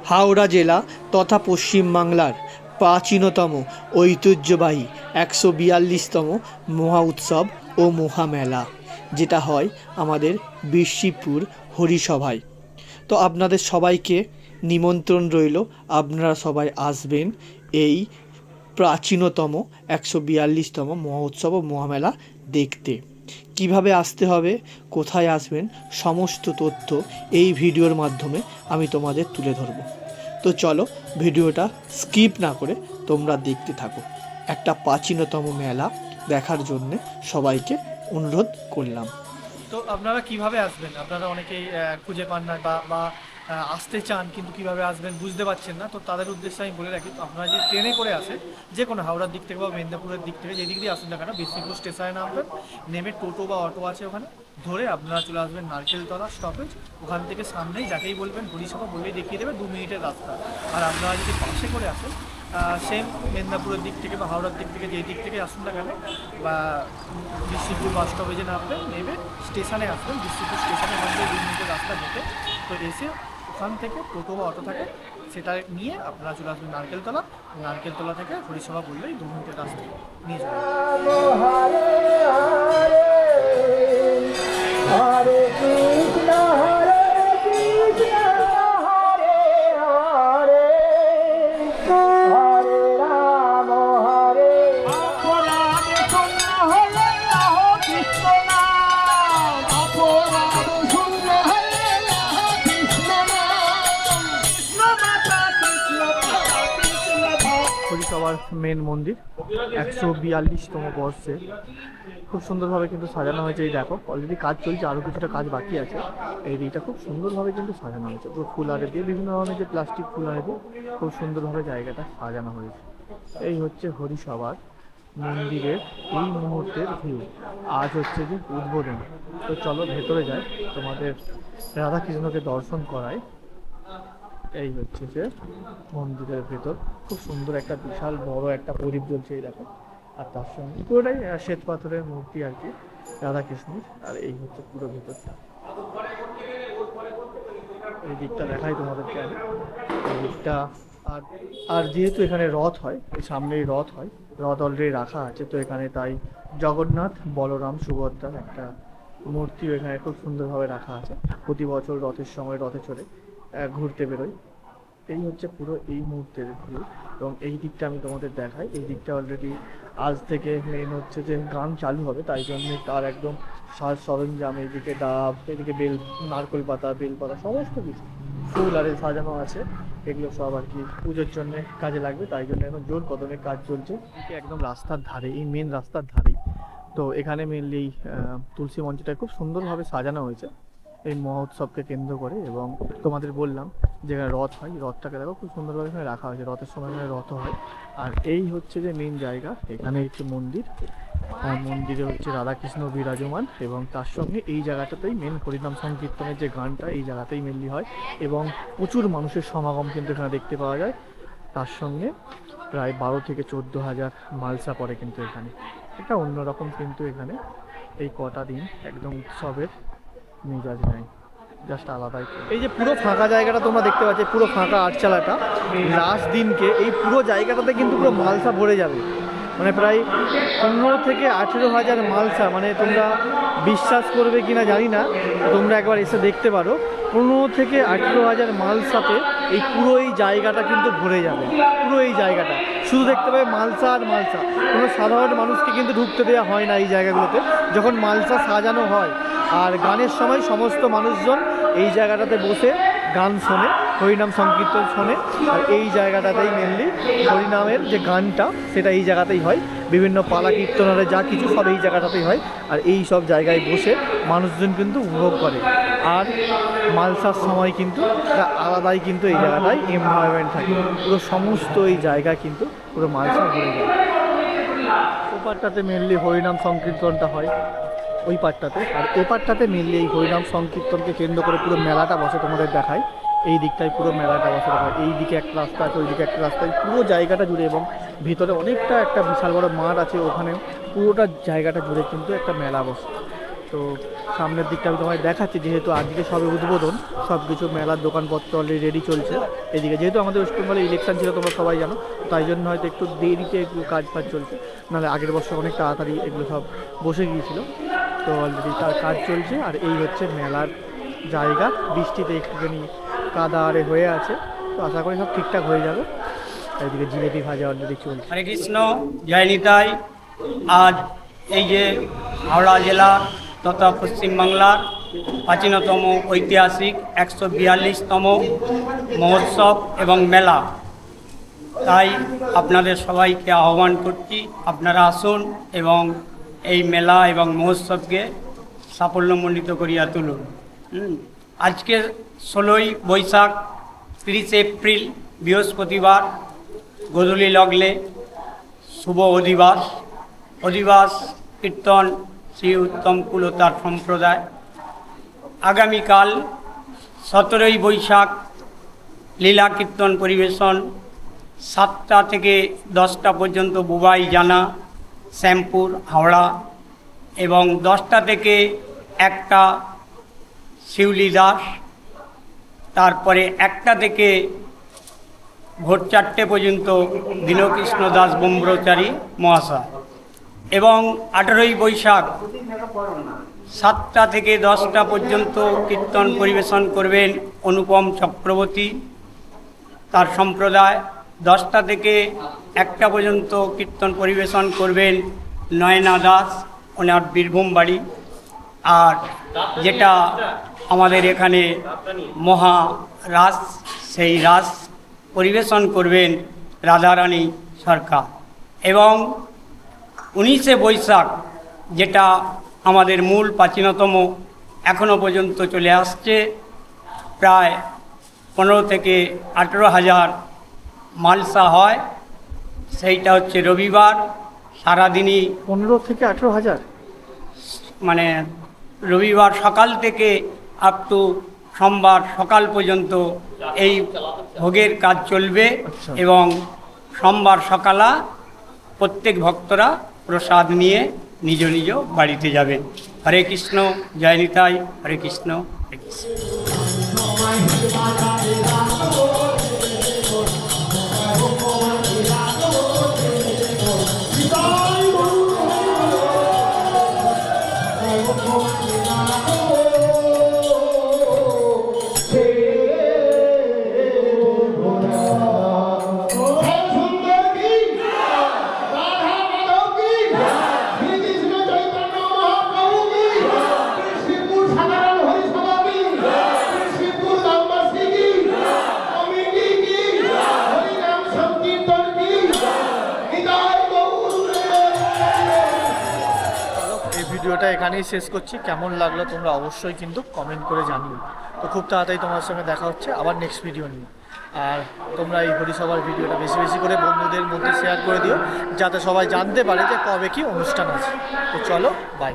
হাওড়া জেলা তথা পশ্চিমবাংলার প্রাচীনতম ঐতিহ্যবাহী ১৪২তম মহা উৎসব ও মহামেলা, যেটা হয় আমাদের বিরশিবপুর হরিসভায়। তো আপনাদের সবাইকে নিমন্ত্রণ রইল, আপনারা সবাই আসবেন এই প্রাচীনতম ১৪২তম মহোৎসব ও মহামেলা দেখতে। কিভাবে আসতে হবে, কোথায় আসবেন, সমস্ত তথ্য এই ভিডিওর মাধ্যমে আমি তোমাদের তুলে ধরব। তো চলো ভিডিওটা স্কিপ না করে তোমরা দেখতে থাকো। একটা প্রাচীনতম মেলা দেখার জন্যে সবাইকে অনুরোধ করলাম। তো আপনারা কিভাবে আসবেন? আপনারা অনেকেই খুঁজে পান না বা আসতে চান কিন্তু কিভাবে আসবেন বুঝতে পারছেন না। তো তাদের উদ্দেশ্যে আমি বলে রাখি, আপনারা যদি ট্রেনে করে আসেন, যে কোনো হাওড়ার দিক থেকে বা মেদিনীপুরের দিক থেকে যেদিক দিয়ে আসেন না কেন, বিষ্ণুপুর স্টেশনে নামবেন, নেমে টোটো বা অটো আছে ওখানে ধরে আপনারা চলে আসবেন নারকেলতলা স্টপেজ। ওখান থেকে সামনেই যাকেই বলবেন হরিসভা বললেই দেখিয়ে দেবে 2 মিনিটের রাস্তা। আর আপনারা যদি বাসে করে আসেন, সেম মেদিনীপুরের দিক থেকে বা হাওড়ার দিক থেকে যেই দিক থেকে আসুন না কেন, বা বিষ্ণুপুর বাস স্টপেজে নামবেন, নেবে স্টেশনে আসবেন, বিষ্ণুপুর স্টেশনে ওখান থেকে 2 মিনিটের রাস্তা যেতে। তো এসে ওখান থেকে টোটো বা অটো থাকে, সেটা নিয়ে আপনারা চলে আসবেন নারকেলতলা। নারকেলতলা থেকে হরিসভা বললেই 2 মিনিটের রাস্তা নিয়ে যাবেন। হরে কৃষ্ণ হরে কৃষ্ণ হরে হরে হরে রাম হরে রাম শূন্য হরে রাম কৃষ্ণ নাম অপরাধ শূন্য হরে রাম কৃষ্ণ নাম কৃষ্ণ মাতা কৃষ্ণ পিতা কৃষ্ণ হরিসভার মেন মন্দির ১৪২তম বর্ষে খুব সুন্দরভাবে কিন্তু সাজানো হয়েছে। এই দেখো অলরেডি কাজ চলছে, আরও কিছুটা কাজ বাকি আছে। এই দিকটা খুব সুন্দরভাবে কিন্তু সাজানো হয়েছে, পুরো ফুল আরে দিয়ে, বিভিন্ন ধরনের যে প্লাস্টিক ফুল আরে দিয়ে খুব সুন্দরভাবে জায়গাটা সাজানো হয়েছে। এই হচ্ছে হরিসভার মন্দিরের এই মুহূর্তের ভিউ। আজ হচ্ছে যে উদ্বোধন। তো চলো ভেতরে যাই, তোমাদের রাধাকৃষ্ণকে দর্শন করাই। এই হচ্ছে যে মন্দিরের ভেতর, খুব সুন্দর একটা বিশাল বড় একটা প্রদীপ জ্বলছে, এই দেখো। আর তার সঙ্গে পুরোটাই শ্বেত পাথরের মূর্তি আর কি, রাধাকৃষ্ণের। আর এই হচ্ছে পুরো ভেতরটা, এই দিকটা দেখাই তোমাদেরকে আমি, এই দিকটা। আর আর যেহেতু এখানে রথ হয়, এই সামনেই রথ হয়, রথ অলরেডি রাখা আছে, তো এখানে তাই জগন্নাথ, বলরাম, সুভদ্রার একটা মূর্তিও এখানে খুব সুন্দরভাবে রাখা আছে। প্রতি বছর রথের সময় রথে চড়ে ঘুরতে বেরোয়। এই হচ্ছে পুরো এই মুহূর্তের ভিউ। এবং এই দিকটা আমি তোমাদের দেখাই, এই দিকটা অলরেডি আজ থেকে মেন হচ্ছে যে গান চালু হবে, তাই জন্য তার একদম সাজ সরঞ্জাম, এইদিকে ডাব, এদিকে বেল, নারকেল পাতা, বেলপাতা, সমস্ত কিছু ফুল আরে সাজানো আছে। এগুলো সব আর কি পুজোর জন্য কাজে লাগবে, তাই জন্য এখন জোর কদমে কাজ চলছে। একদম রাস্তার ধারে, এই মেন রাস্তার ধারেই। তো এখানে মেনলি তুলসী মঞ্চটা খুব সুন্দরভাবে সাজানো হয়েছে এই মহোৎসবকে কেন্দ্র করে। এবং তোমাদের বললাম যেখানে রথ হয়, রথটাকে দেখো খুব সুন্দরভাবে এখানে রাখা হয়েছে, রথের সময় এখানে রথ হয়। আর এই হচ্ছে যে মেন জায়গা, এখানে হচ্ছে মন্দির, মন্দিরে হচ্ছে রাধাকৃষ্ণ বিরাজমান। এবং তার সঙ্গে এই জায়গাটাতেই মেন হরিনাম সংকীর্তনের যে গানটা এই জায়গাতেই মেনলি হয়। এবং প্রচুর মানুষের সমাগম কিন্তু এখানে দেখতে পাওয়া যায়। তার সঙ্গে প্রায় ১২ থেকে ১৪,০০০ মালসা পড়ে কিন্তু এখানে। এটা অন্যরকম কিন্তু এখানে এই কটা দিন একদম উৎসবের মেজাজ নেই, জাস্ট আলাদাই। এই যে পুরো ফাঁকা জায়গাটা তোমরা দেখতে পাচ্ছ, পুরো ফাঁকা আটচালাটা, লাস্ট দিনকে এই পুরো জায়গাটাতে কিন্তু পুরো মালসা ভরে যাবে। মানে প্রায় ১৫ থেকে ১৮,০০০ মালসা, মানে তোমরা বিশ্বাস করবে কি না জানি না, তোমরা একবার এসে দেখতে পারো। ১৫ থেকে ১৮,০০০ মালসাতে এই পুরো এই জায়গাটা কিন্তু ভরে যাবে। পুরো এই জায়গাটা শুধু দেখতে পাবে মালসা আর মালসা। কোনো সাধারণ মানুষকে কিন্তু ঢুকতে দেওয়া হয় না এই জায়গাগুলোতে। যখন মালসা সাজানো হয় আর গানের সময় সমস্ত মানুষজন এই জায়গাটাতে বসে গান শোনে, হরিনাম সংকীর্তন শোনে। আর এই জায়গাটাতেই মেনলি হরিনামের যে গানটা সেটা এই জায়গাতেই হয়, বিভিন্ন পালা কীর্তনারে যা কিছু সব এই জায়গাটাতেই হয়। আর এই সব জায়গায় বসে মানুষজন কিন্তু উপভোগ করে। আর মালসার সময় কিন্তু আলাদাই কিন্তু এই জায়গাটায় এনভায়রনমেন্ট থাকে, পুরো সমস্ত এই জায়গা কিন্তু পুরো মালসা ভরে যায়। ওপারটাতে মেনলি হরিনাম সংকীর্তনটা হয় ওই পাটটাতে, আর এ পাটটাতে মেনলি এই হরিনাম সংকীর্তনকে কেন্দ্র করে পুরো মেলাটা বসে। তোমাদের দেখায় এই দিকটায় পুরো মেলাটা বসে দেখা, এই দিকে একটা রাস্তা আছে, ওই দিকে একটা রাস্তায় পুরো জায়গাটা জুড়ে। এবং ভিতরে অনেকটা একটা বিশাল বড় মাঠ আছে, ওখানে পুরোটা জায়গাটা জুড়ে কিন্তু একটা মেলা বসে। তো সামনের দিকটা আমি তোমায় দেখাচ্ছি, যেহেতু আজকে সবে উদ্বোধন, সব কিছু মেলার দোকানপত্র অলরেডি রেডি চলছে এদিকে। যেহেতু আমাদের ওয়েস্ট বেঙ্গলে ইলেকশন ছিল তোমরা সবাই জানো, তাই জন্য হয়তো একটু দেরিতে একটু কাজ চলছে, নাহলে আগের বছর অনেক তাড়াতাড়ি এগুলো সব বসে গিয়েছিল। তো অলরেডি তার কাজ চলছে। আর এই হচ্ছে মেলার জায়গা, বৃষ্টিতে একটুখানি কাদা আরে হয়ে আছে, তো আশা করি সব ঠিকঠাক হয়ে যাবে। এইদিকে জিলেপি ভাজা অলরেডি চলছে। হরে কৃষ্ণ, জয় নিতাই। আজ এই যে হাওড়া জেলা তথা পশ্চিমবাংলার প্রাচীনতম ঐতিহাসিক 142তম মহোৎসব এবং মেলা, তাই আপনাদের সবাইকে আহ্বান করছি, আপনারা আসুন এবং এই মেলা এবং মহোৎসবকে সাফল্যমণ্ডিত করিয়া তুলুন। আজকে 16ই বৈশাখ, 30 এপ্রিল বৃহস্পতিবার, গোধূলি লগ্নে শুভ অধিবাস কীর্তন শ্রী উত্তম কুলতার সম্প্রদায়। আগামীকাল 17ই বৈশাখ লীলা কীর্তন পরিবেশন, 7টা থেকে 10টা পর্যন্ত বুবাই জানা, শ্যামপুর, হাওড়া, এবং 10টা থেকে 1টা শিউলি দাস, তারপরে 1টা থেকে ভোর 4টে পর্যন্ত দীনকৃষ্ণ দাস ব্রহ্মচারী মহাশয়। এবং 18ই বৈশাখ 7টা থেকে 10টা পর্যন্ত কীর্তন পরিবেশন করবেন অনুপম চক্রবর্তী, তার সম্প্রদায়। 10টা থেকে 1টা পর্যন্ত কীর্তন পরিবেশন করবেন নয়না দাস, ওনার বীরভূম বাড়ি। আর যেটা আমাদের এখানে মহা রাস, সেই রাস পরিবেশন করবেন রাধারানী সরকার। এবং 19শে বৈশাখ, যেটা আমাদের মূল প্রাচীনতম, এখনও পর্যন্ত চলে আসছে, প্রায় 15 থেকে 18,000 মালসা হয়। সেইটা হচ্ছে রবিবার, সারাদিনই 15 থেকে 18,000, মানে রবিবার সকাল থেকে আপ টু সোমবার সকাল পর্যন্ত এই ভোগের কাজ চলবে। আচ্ছা। এবং সোমবার সকালা প্রত্যেক ভক্তরা প্রসাদ নিয়ে নিজ নিজ বাড়িতে যাবেন। হরে কৃষ্ণ, জয় নিতাই। হরে কৃষ্ণ, হরে কৃষ্ণ। ভিডিওটা এখানেই শেষ করছি। কেমন লাগলো তোমরা অবশ্যই কিন্তু কমেন্ট করে জানিও। তো খুব তাড়াতাড়ি তোমার সঙ্গে দেখা হচ্ছে আবার নেক্সট ভিডিও নিয়ে। আর তোমরা এই হরিসভার ভিডিওটা বেশি বেশি করে বন্ধুদের মধ্যে শেয়ার করে দিও, যাতে সবাই জানতে পারে যে কবে কি অনুষ্ঠান আছে। তো চলো, বাই।